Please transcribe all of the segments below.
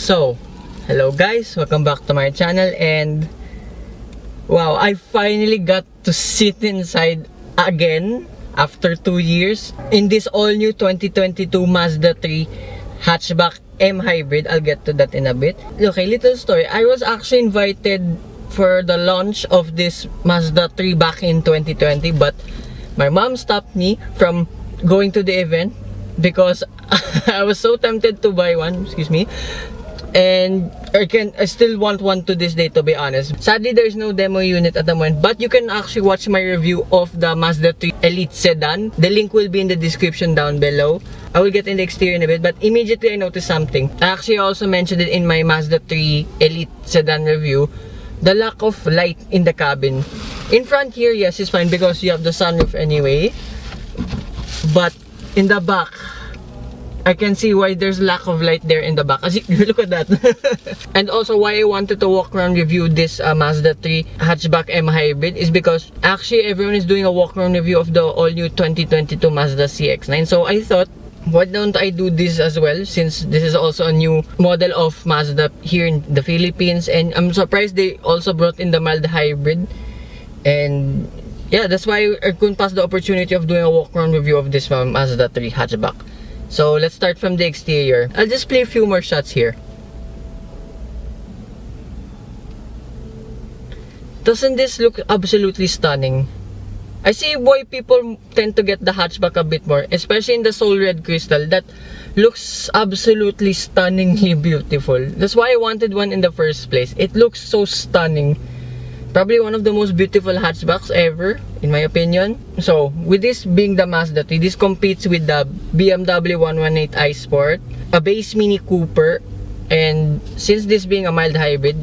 So, hello guys, welcome back to my channel, and wow, I finally got to sit inside again after 2 years in this all new 2022 Mazda 3 hatchback M Hybrid. I'll get to that in a bit. Okay, little story. I was actually invited for the launch of this Mazda 3 back in 2020, but my mom stopped me from going to the event because I was so tempted to buy one, excuse me, and I still want one to this day, to be honest. Sadly, there's no demo unit at the moment, but you can actually watch my review of the Mazda 3 Elite Sedan. The link will be in the description down below. I will get in the exterior in a bit, but immediately I noticed something. I actually also mentioned it in my Mazda 3 Elite Sedan review. The lack of light in the cabin. In front here, yes, it's fine because you have the sunroof anyway. But in the back, I can see why there's lack of light there in the back. As you look at that. And also why I wanted to walk around review this Mazda 3 hatchback M Hybrid is because actually everyone is doing a walk around review of the all new 2022 Mazda CX-9. So I thought, why don't I do this as well, since this is also a new model of Mazda here in the Philippines, and I'm surprised they also brought in the mild hybrid. And yeah, that's why I couldn't pass the opportunity of doing a walk around review of this Mazda 3 hatchback. So let's start from the exterior. I'll just play a few more shots here. Doesn't this look absolutely stunning? I see why people tend to get the hatchback a bit more, especially in the Soul Red Crystal. That looks absolutely stunningly beautiful. That's why I wanted one in the first place. It looks so stunning. Probably one of the most beautiful hatchbacks ever, in my opinion. So, with this being the Mazda 3, this competes with the BMW 118 iSport, a base Mini Cooper, and since this being a mild hybrid,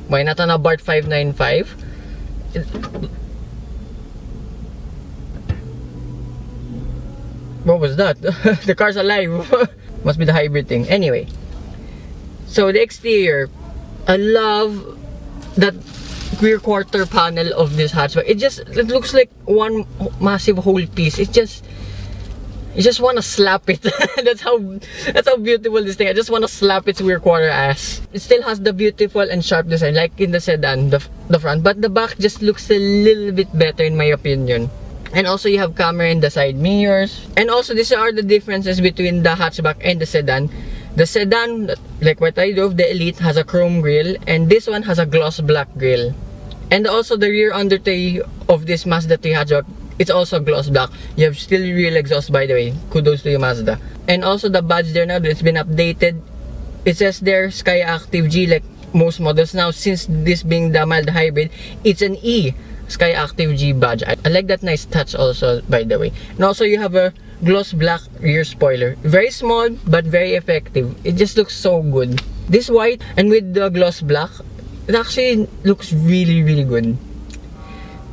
why not an Abarth 595? What was that? The car's alive. Must be the hybrid thing. Anyway, so the exterior, I love that rear quarter panel of this hatchback. It looks like one massive whole piece. You just want to slap it. that's how beautiful this thing. I just want to slap its rear quarter ass. It still has the beautiful and sharp design like in the sedan, the front, but the back just looks a little bit better in my opinion. And also you have camera in the side mirrors. And also these are the differences between the hatchback and the sedan. The sedan, like what I drove, the Elite, has a chrome grille, and this one has a gloss black grille. And also the rear undertray of this Mazda 3 hatchback, it's also gloss black. You have still real exhaust, by the way. Kudos to you, Mazda. And also the badge there now, it's been updated. It says there SkyActiv-G like most models now. Since this being the mild hybrid, it's an E SkyActiv-G badge. I like that nice touch also, by the way. And also you have a gloss black rear spoiler. Very small but very effective. It just looks so good. This white and with the gloss black, it actually looks really good.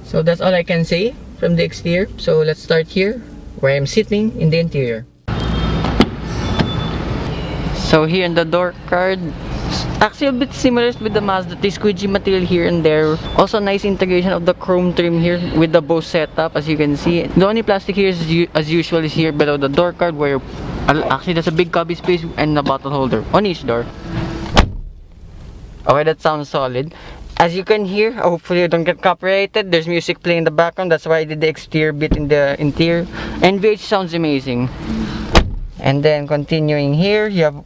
So that's all I can say from the exterior. So let's start here where I'm sitting in the interior. So here in the door card, actually a bit similar with the Mazda 3, squidgy material here and there. Also nice integration of the chrome trim here with the Bose setup, as you can see. The only plastic here is, as usual, is here below the door card, where actually there's a big cubby space and a bottle holder on each door. Okay, that sounds solid. As you can hear, hopefully you don't get copyrighted, there's music playing in the background. That's why I did the exterior bit in the interior. And VH sounds amazing. And then continuing here, you have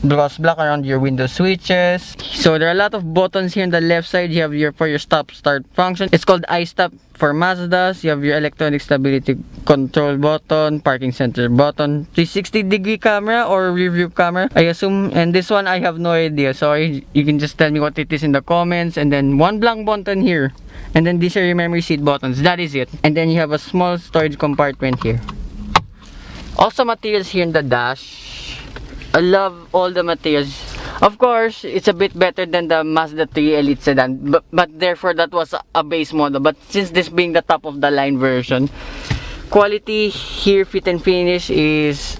gloss black around your window switches. So there are a lot of buttons here on the left side. You have for your stop start function. It's called iStop for Mazdas. You have your electronic stability control button, parking center button, 360-degree camera or rear view camera, I assume. And this one I have no idea. So you can just tell me what it is in the comments. And then one blank button here. And then these are your memory seat buttons. That is it. And then you have a small storage compartment here. Also materials here in the dash. I love all the materials. Of course, it's a bit better than the Mazda 3 Elite Sedan, but therefore that was a base model. But since this being the top of the line version, quality here, fit and finish is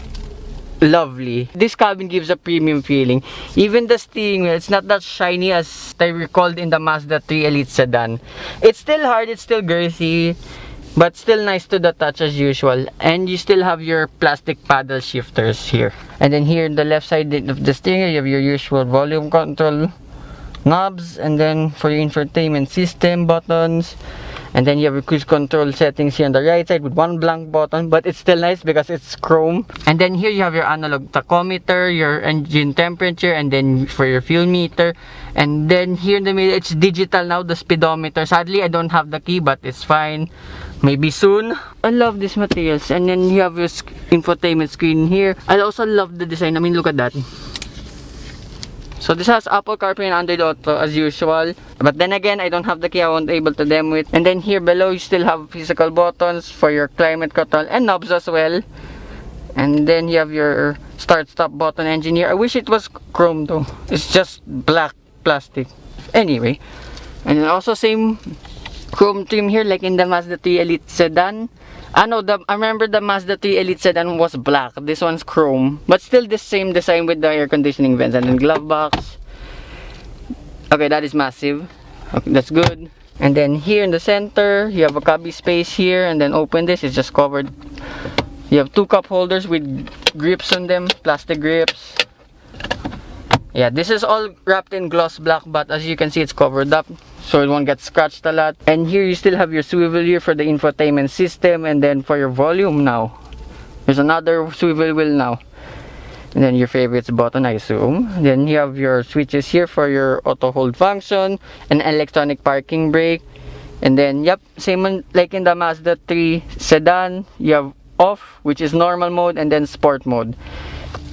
lovely. This cabin gives a premium feeling. Even the steering wheel, it's not that shiny as I recalled in the Mazda 3 Elite Sedan. It's still hard, it's still girthy. but still nice to the touch as usual. And you still have your plastic paddle shifters here. And then here in the left side of the steering, you have your usual volume control knobs, and then for your infotainment system buttons. And then you have your cruise control settings here on the right side with one blank button, but it's still nice because it's chrome. And then here you have your analog tachometer, your engine temperature, and then for your fuel meter. And then here in the middle, it's digital now, the speedometer. Sadly, I don't have the key, but it's fine. Maybe soon. I love these materials. And then you have your infotainment screen here. I also love the design. I mean, look at that. So this has Apple CarPlay and Android Auto as usual. But then again, I don't have the key. I won't be able to demo it. And then here below, you still have physical buttons for your climate control and knobs as well. And then you have your start-stop button engine here. I wish it was chrome though. It's just black plastic. Anyway. And then also same chrome trim here like in the Mazda 3 Elite Sedan. I remember the Mazda 3 Elite Sedan was black. This one's chrome. But still the same design with the air conditioning vents. And then glove box. Okay, that is massive. Okay, that's good. And then here in the center, you have a cubby space here. And then open this, it's just covered. You have two cup holders with grips on them. Plastic grips. Yeah, this is all wrapped in gloss black, but as you can see, it's covered up, so it won't get scratched a lot. And here you still have your swivel here for the infotainment system, and then for your volume now. There's another swivel wheel now. And then your favorites button, I assume. Then you have your switches here for your auto hold function, an electronic parking brake. And then, yep, same like in the Mazda 3 Sedan, you have off, which is normal mode, and then sport mode.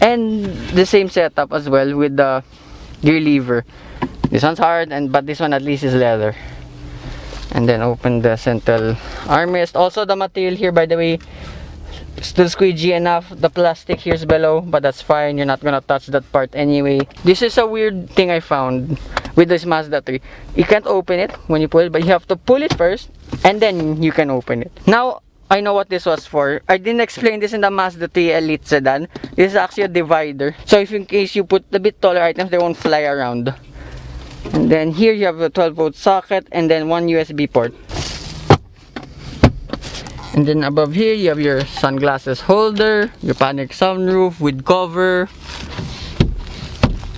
And the same setup as well with the gear lever. This one's hard, but this one at least is leather. And then open the central armrest. Also the material here, by the way, still squeegee enough. The plastic here is below, but that's fine. You're not gonna touch that part anyway. This is a weird thing I found with this Mazda 3. You can't open it when you pull it, but you have to pull it first, and then you can open it. Now, I know what this was for. I didn't explain this in the Mazda 3 Elite Sedan. This is actually a divider. So if in case you put a bit taller items, they won't fly around. And then here you have a 12-volt socket and then one USB port. And then above here you have your sunglasses holder, your panic sunroof with cover.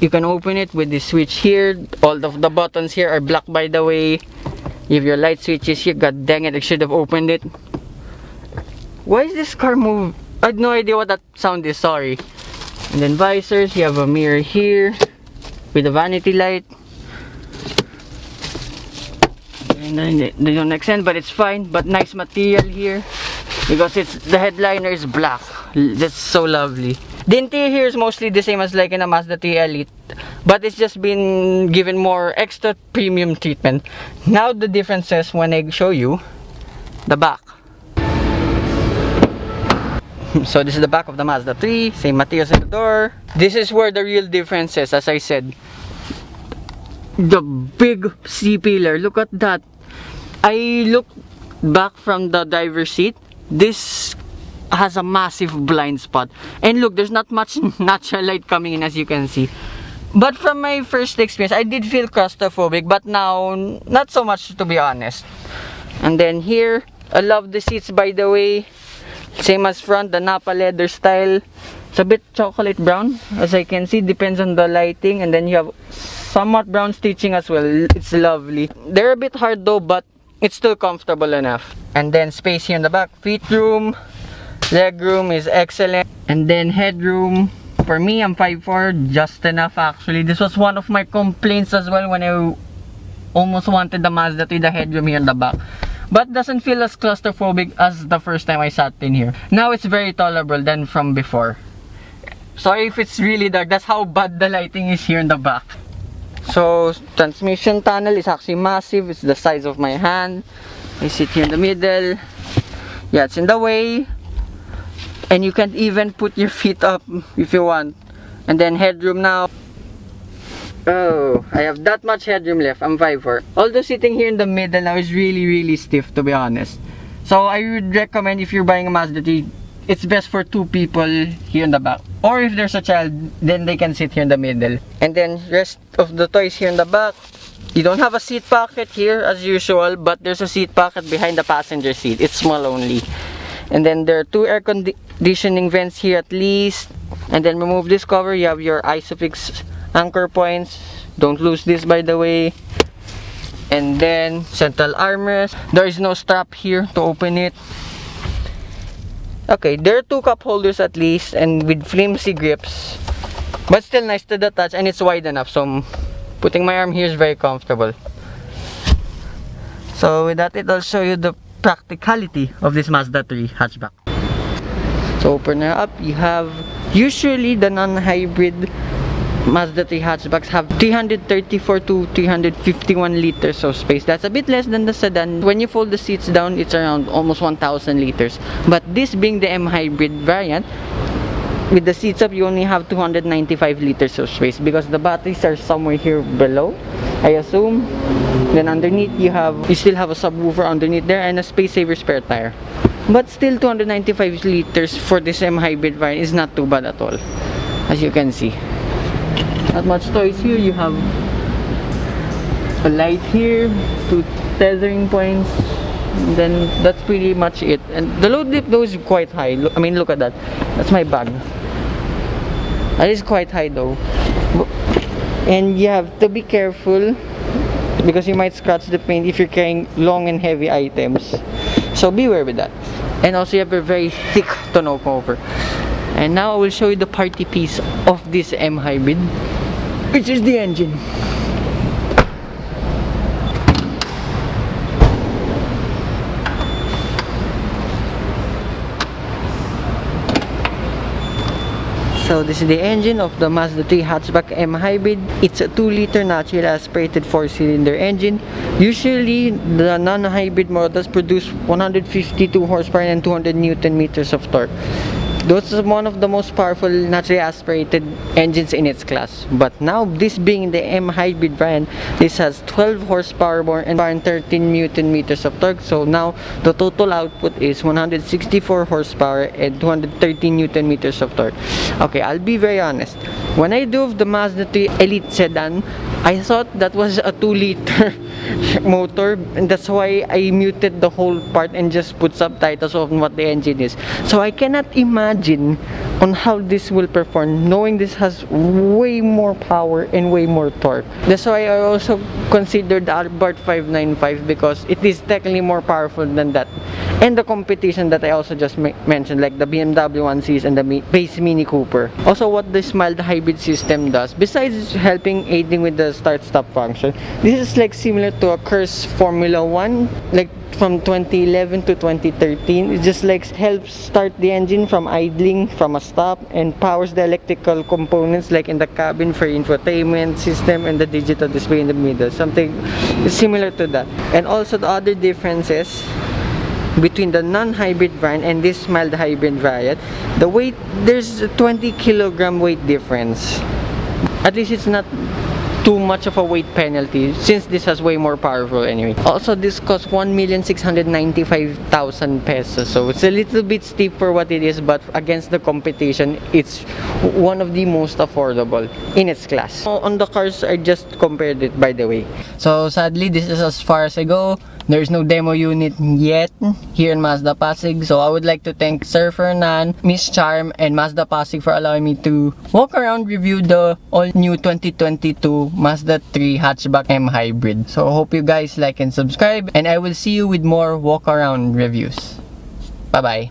You can open it with this switch here. All of the buttons here are black, by the way. You have your light switches here. God dang it, I should have opened it. Why is this car move? I had no idea what that sound is, sorry. And then visors, you have a mirror here with a vanity light. And then they don't extend, but it's fine. But nice material here because the headliner is black. That's so lovely. The interior here is mostly the same as like in a Mazda 3 Elite, but it's just been given more extra premium treatment. Now the differences when I show you the back. So this is the back of the Mazda 3, same materials in the door. This is where the real difference is, as I said. The big C-pillar, look at that. I look back from the driver's seat. This has a massive blind spot. And look, there's not much natural light coming in, as you can see. But from my first experience, I did feel claustrophobic, but now, not so much, to be honest. And then here, I love the seats, by the way. Same as front, the Napa leather style. It's a bit chocolate brown, as I can see, depends on the lighting. And then you have somewhat brown stitching as well. It's lovely. They're a bit hard though, but it's still comfortable enough. And then space here in the back, feet room, leg room is excellent. And then headroom, for me, I'm 5'4", just enough actually. This was one of my complaints as well when I almost wanted the Mazda 3, the headroom here in the back. But doesn't feel as claustrophobic as the first time I sat in here. Now it's very tolerable than from before. Sorry if it's really dark, that's how bad the lighting is here in the back. So transmission tunnel is actually massive. It's the size of my hand. I sit here in the middle. Yeah, it's in the way. And you can't even put your feet up if you want. And then headroom now. Oh, I have that much headroom left. I'm 5'4". Although sitting here in the middle now is really stiff, to be honest. So I would recommend, if you're buying a Mazda 3, it's best for 2 people here in the back. Or if there's a child, then they can sit here in the middle. And then rest of the toys here in the back. You don't have a seat pocket here as usual, but there's a seat pocket behind the passenger seat. It's small only. And then there are 2 air conditioning vents here at least. And then remove this cover, you have your isofix anchor points. Don't lose this, by the way. And then central armrest. There is no strap here to open it. Okay, there are 2 cup holders at least, and with flimsy grips, but still nice to the touch, and it's wide enough, so putting my arm here is very comfortable. So with that, it'll show you the practicality of this Mazda 3 hatchback. So open her up, you have, usually the non-hybrid Mazda 3 hatchbacks have 334 to 351 liters of space. That's a bit less than the sedan. When you fold the seats down, it's around almost 1,000 liters. But this being the M Hybrid variant, with the seats up, you only have 295 liters of space because the batteries are somewhere here below, I assume. Then underneath, you still have a subwoofer underneath there and a space saver spare tire. But still, 295 liters for this M Hybrid variant is not too bad at all, as you can see. Not much toys here. You have a light here, 2 tethering points, and then that's pretty much it. And the load lip though is quite high. I mean, look at that. That's my bag. That is quite high though. And you have to be careful because you might scratch the paint if you're carrying long and heavy items. So beware with that. And also you have a very thick tonneau cover. And now I will show you the party piece of this M Hybrid, which is the engine. So this is the engine of the Mazda 3 hatchback M Hybrid. It's a 2-liter naturally aspirated 4-cylinder engine. Usually the non-hybrid models produce 152 horsepower and 200 Newton meters of torque. This is one of the most powerful naturally aspirated engines in its class. But now, this being the M Hybrid variant, this has 12 horsepower more and 13 Newton meters of torque. So now, the total output is 164 horsepower and 213 Newton meters of torque. Okay, I'll be very honest. When I drove the Mazda 3 Elite Sedan, I thought that was a 2-liter motor, and that's why I muted the whole part and just put subtitles on what the engine is. So I cannot imagine on how this will perform, knowing this has way more power and way more torque. That's why I also considered the Abarth 595 because it is technically more powerful than that. And the competition that I also just mentioned, like the BMW 1 Series and the base Mini Cooper. Also, what this mild hybrid system does, besides aiding with the start-stop function, this is like similar to a Curse Formula 1, like from 2011 to 2013. It just like helps start the engine from idling from a stop and powers the electrical components like in the cabin for infotainment system and the digital display in the middle. Something similar to that. And also the other differences between the non-hybrid variant and this mild hybrid variant, the weight, there's a 20 kilogram weight difference. At least it's not too much of a weight penalty since this has way more powerful anyway. Also, this costs 1,695,000 pesos, so it's a little bit steep for what it is, but against the competition, it's one of the most affordable in its class. On the cars, I just compared it, by the way. So sadly, this is as far as I go. There's no demo unit yet here in Mazda Pasig, so I would like to thank Sir Fernan, Miss Charm, and Mazda Pasig for allowing me to walk around review the all-new 2022 Mazda 3 hatchback M Hybrid. So I hope you guys like and subscribe, and I will see you with more walk around reviews. Bye bye.